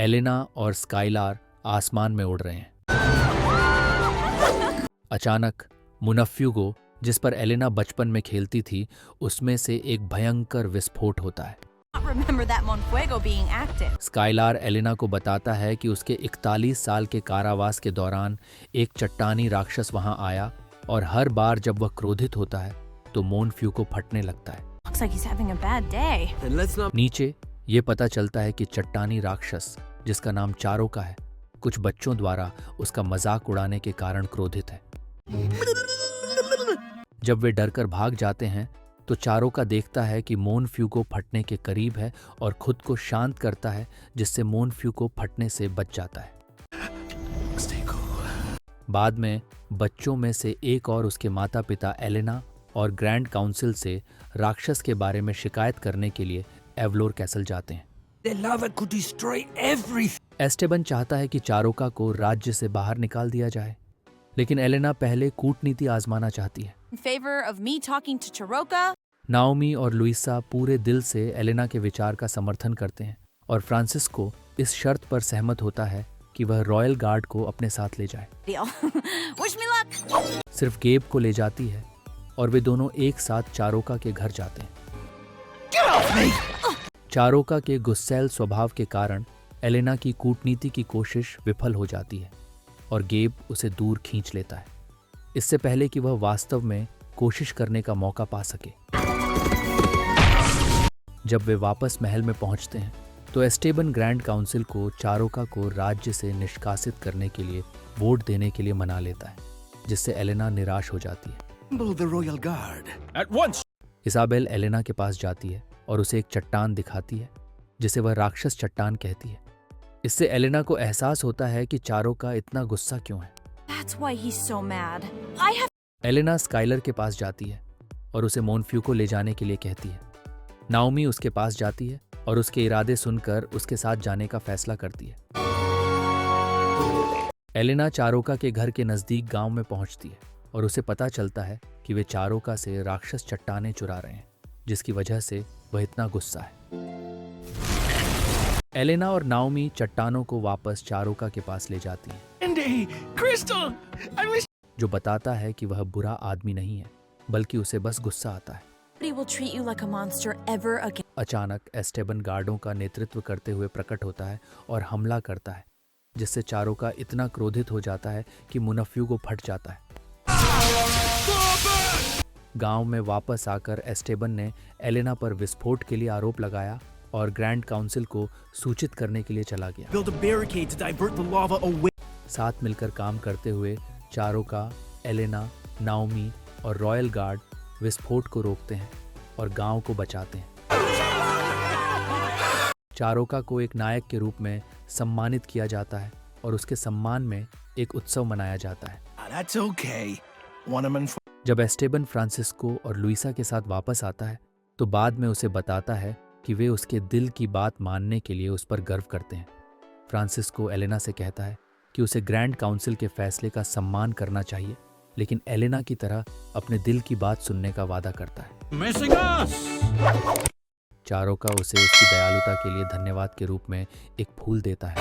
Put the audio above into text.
Elena और Skylar आसमान में उड़ रहे हैं। अचानक मुनफ्यूगो, जिस पर एलेना बचपन में खेलती थी, उसमें से एक भयंकर विस्फोट होता है। Remember that Monfuego being active. Skylar Elena को बताता है कि उसके 41 साल के कारावास के दौरान एक चट्टानी राक्षस वहां आया और हर बार जब वह क्रोधित होता है तो मोनफ्यूगो फटने लगता है। Looks like he's having a bad day. Then let's not. नीचे ये पता चलता है कि चट्टानी राक्षस, जिसका नाम चारोका है, कुछ बच्चों द्वारा उसका मजाक उड़ाने के कारण क्रोधित है। जब वे डरकर भाग जाते हैं तो चारोका देखता है कि मोनफ्यूगो फटने के करीब है और खुद को शांत करता है, जिससे मोनफ्यूगो फटने से बच जाता है। Stay cool. बाद में बच्चों में से एक और उसके माता पिता एलेना और ग्रैंड काउंसिल से राक्षस के बारे में शिकायत करने के लिए एवलोर कैसल जाते हैं। The lava could destroy everything. Esteban चाहता है कि चारोका को राज्य से बाहर निकाल दिया जाए, लेकिन एलेना पहले कूटनीति आजमाना चाहती है। In favor of me talking to Charoka. Naomi और लुइसा पूरे दिल से एलेना के विचार का समर्थन करते हैं और फ्रांसिस्को इस शर्त पर सहमत होता है कि वह रॉयल गार्ड को अपने साथ ले जाए। Deal. Wish me luck. सिर्फ गेब को ले जाती है और वे दोनों एक साथ चारोका के घर जाते हैं। चारोका के गुस्सैल स्वभाव के कारण एलेना की कूटनीति की कोशिश विफल हो जाती है और गेब उसे दूर खींच लेता है, इससे पहले कि वह वास्तव में कोशिश करने का मौका पा सके। जब वे वापस महल में पहुंचते हैं तो एस्टेबन ग्रैंड काउंसिल को चारोका को राज्य से निष्कासित करने के लिए वोट देने के लिए मना लेता है, जिससे एलेना निराश हो जाती है। Assemble the royal guard. At once. Isabel Elena के पास जाती है और उसे एक चट्टान दिखाती है, जिसे वह राक्षस चट्टान कहती है। इससे एलेना को एहसास होता है कि चारोका इतना गुस्सा क्यों है। That's why he's so mad. I have. Elena Skyler के पास जाती है और उसे मोनफ्यूगो ले जाने के लिए कहती है। नाओमी उसके पास जाती है और उसके इरादे सुनकर उसके साथ जाने का फैसला करती है। एलेना चारोका के घर के नजदीक गांव में पहुंचती है और उसे पता चलता है कि वे चारोका से राक्षस चट्टानें चुरा रहे हैं, जिसकी वजह से वह इतना गुस्सा है। एलेना और नाओमी चट्टानों को वापस चारोका के पास ले जाती हैं, Indy, Crystal, I wish. जो बताता है कि वह बुरा आदमी नहीं है, बल्कि उसे बस गुस्सा आता है। Nobody will treat you like a monster ever again. अचानक एस्टेबन गार्डों का नेतृत्व करते हुए प्रकट होता है और हमला करता है, जिससे चारोका इतना क्रोधित हो जाता है कि मुनफ्यूगो फट जाता है। गांव में वापस आकर एस्टेबन ने एलेना पर विस्फोट के लिए आरोप लगाया और ग्रैंड काउंसिल को सूचित करने के लिए चला गया। Build a barricade to divert the lava away. साथ मिलकर काम करते हुए चारोका, एलेना, नाओमी और रॉयल गार्ड विस्फोट को रोकते हैं और गांव को बचाते हैं। चारोका को एक नायक के रूप में सम्मानित किया जाता है और उसके सम्मान में एक उत्सव मनाया जाता है। That's okay. Want him in for. जब एस्टेबन फ्रांसिस्को और लुइसा के साथ वापस आता है तो बाद में उसे बताता है कि वे उसके दिल की बात मानने के लिए उस पर गर्व करते हैं। फ्रांसिस्को एलेना से कहता है कि उसे ग्रैंड काउंसिल के फैसले का सम्मान करना चाहिए, लेकिन एलेना की तरह अपने दिल की बात सुनने का वादा करता है। Missing us. चारोका उसे उसकी दयालुता के लिए धन्यवाद के रूप में एक फूल देता है।